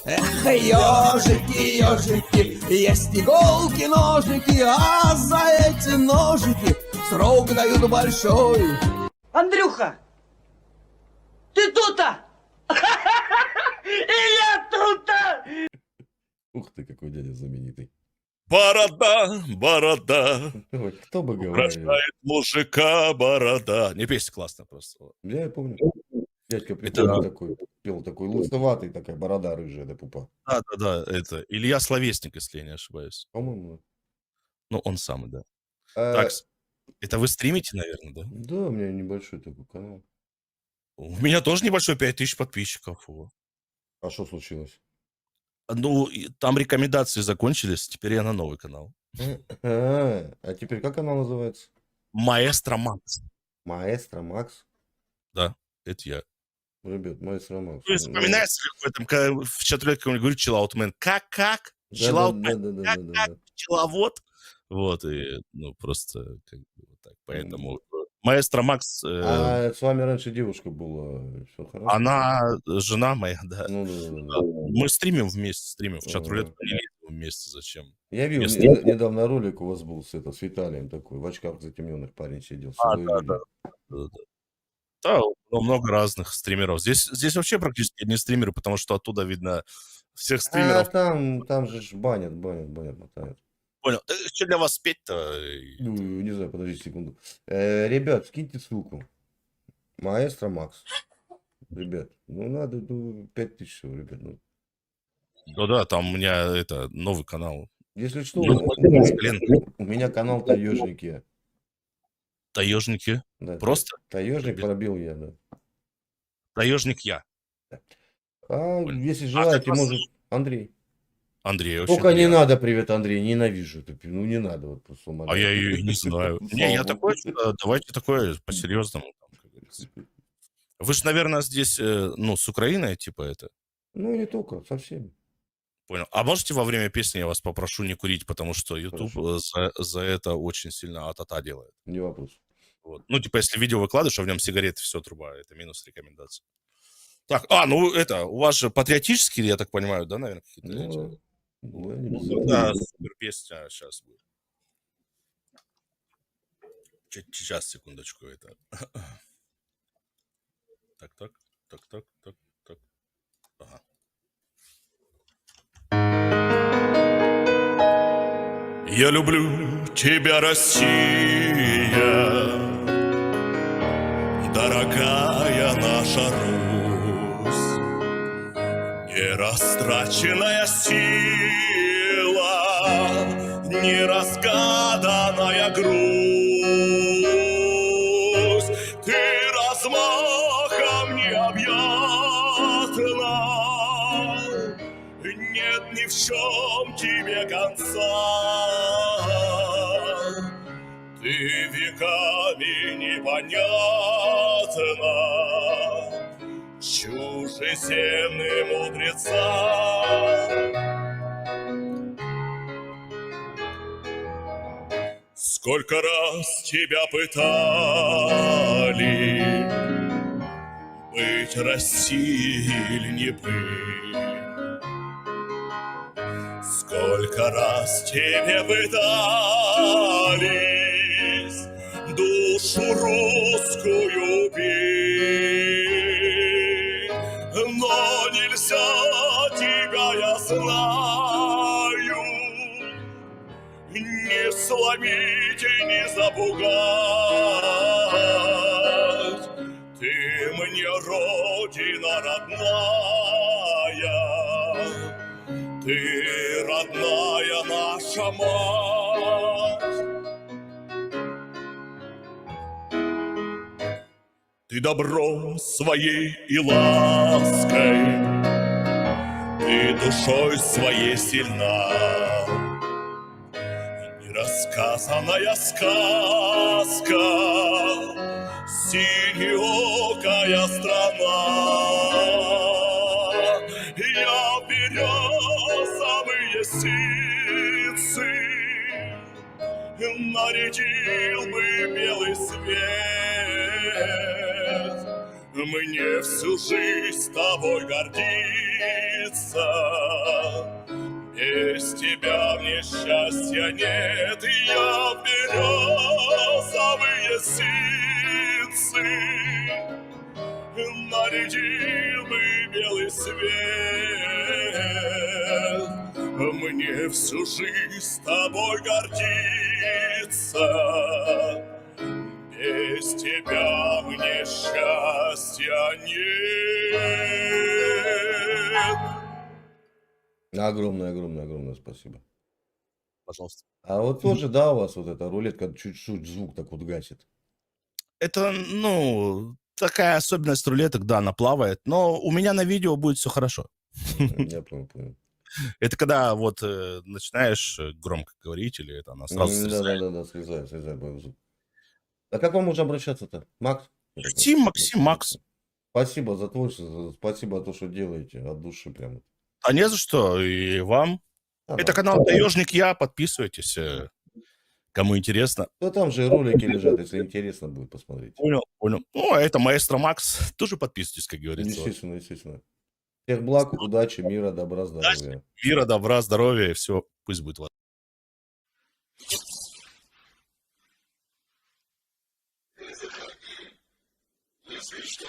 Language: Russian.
Эх, ежики, ежики, есть иголки, ножики, а за эти ножики срок дают большой. Андрюха, ты тут-то? И я тут-то! Ух ты, какой дядя знаменитый. Борода, борода, Ой, кто бы говорил. украшает мужика борода. Не, песня классная просто. Я помню. Дядька Это- прикольный такой, пел такой лысоватый, такая борода рыжая до пупа. Да, это Илья Словесник, если я не ошибаюсь. По-моему. Ну, он самый, да. А, Так, это вы стримите, наверное, да? да, у меня небольшой такой канал. У меня тоже небольшой, 5000 подписчиков. Во. А что случилось? Ну, там рекомендации закончились, теперь я на новый канал. А теперь как канал называется? Маэстро Макс. Маэстро Макс? Да, это я. Ребят, Маэстро Макс. Ну, вспоминается в этом, когда в чат-рулетке какой-нибудь говорит чиллаутмен. Как? Чиллаутмен. Да. Пчеловод. Вот, и, ну, просто как бы вот так. Поэтому Маэстро Макс, А с вами раньше девушка была, все хорошо? она жена моя, да. Ну да. Мы стримим вместе, в чат-рулетку Ага. не лезем вместе, зачем? Я видел, Если- недавно ролик у вас был с Виталием такой, в очках затемненных парень сидел. село Да. видел. Да, много разных стримеров. Здесь вообще практически не стримеры, потому что оттуда видно всех А стримеров. там же ж банят, мотают. Понял. Что для вас спеть-то? Ну, не знаю, подождите секунду. Ребят, скиньте ссылку. Маэстро Макс. Ребят, ну надо, 5000 всего, ребят. Ну. Ну да, там у меня это новый канал. Если что, Ну, у меня канал Таежники. Таежники. Да, Просто? Таежник пробил я, да. Таежник я. А Понял. если как желаете, вас может, зовут? Андрей. Андрей, очень Только не приятно. надо, привет, Андрей, ненавижу. Ну не надо, вот просто А я ее не знаю. Не, я такой, давайте такое по-серьезному. Как говорится. Вы же, наверное, здесь, ну, с Украины, типа это. Ну не только, со всеми. Понял. А можете во время песни я вас попрошу не курить, потому что YouTube за это очень сильно атата делает. Не вопрос. Вот. Ну, типа, если видео выкладываешь, а в нем сигареты, все, труба. Это минус рекомендация. Так, ну это, у вас же патриотические, я так понимаю, да, наверное, какие-то эти? Ну, не обязательно. Да, супер песня сейчас будет. Сейчас, секундочку, это. Так. Ага. Я люблю тебя, Россия, дорогая наша Русь, нерастраченная сила, неразгаданная грусть. Ты размахом необъятна, нет ни в чем тебе конца. Ты веками непонятна, чужеземный мудреца. Сколько раз тебя пытали быть Россией или не быть? Сколько раз тебе пытались душу русскую убить, но нельзя тебя, я знаю, не сломить и не запугать. Ты мне родина родная, ты родная наша мать. Ты добром своей и лаской, ты душой своей сильна. Нерассказанная сказка, синеокая страна. Я березовые сицы нарядил бы белый свет. Мне всю жизнь с тобой гордиться, Без тебя мне счастья нет, и я в березовые ситцы нарядил бы белый свет. Мне всю жизнь с тобой гордиться. Без тебя мне счастья нет. Огромное спасибо. Пожалуйста. А вот тоже, да, у вас вот эта рулетка чуть-чуть звук так вот гасит. Это, ну, такая особенность рулеток, да, она плавает, но у меня на видео будет все хорошо. Я понял. Это когда вот начинаешь громко говорить, или это она сразу срезает. Да, слезай будет звук. А как вам можно обращаться-то? Макс? Максим, Макс. Спасибо за творчество, спасибо за то, что делаете от души прямо. А не за что, и вам. Это Да. канал Таежник Я, подписывайтесь, кому интересно. Да там же ролики лежат, если интересно будет посмотреть. Понял. Ну, а это Маэстро Макс, тоже подписывайтесь, как говорится. Естественно. Всех благ, удачи, мира, добра, здоровья. Мира, добра, здоровья, и все, пусть будет у вас. Если что,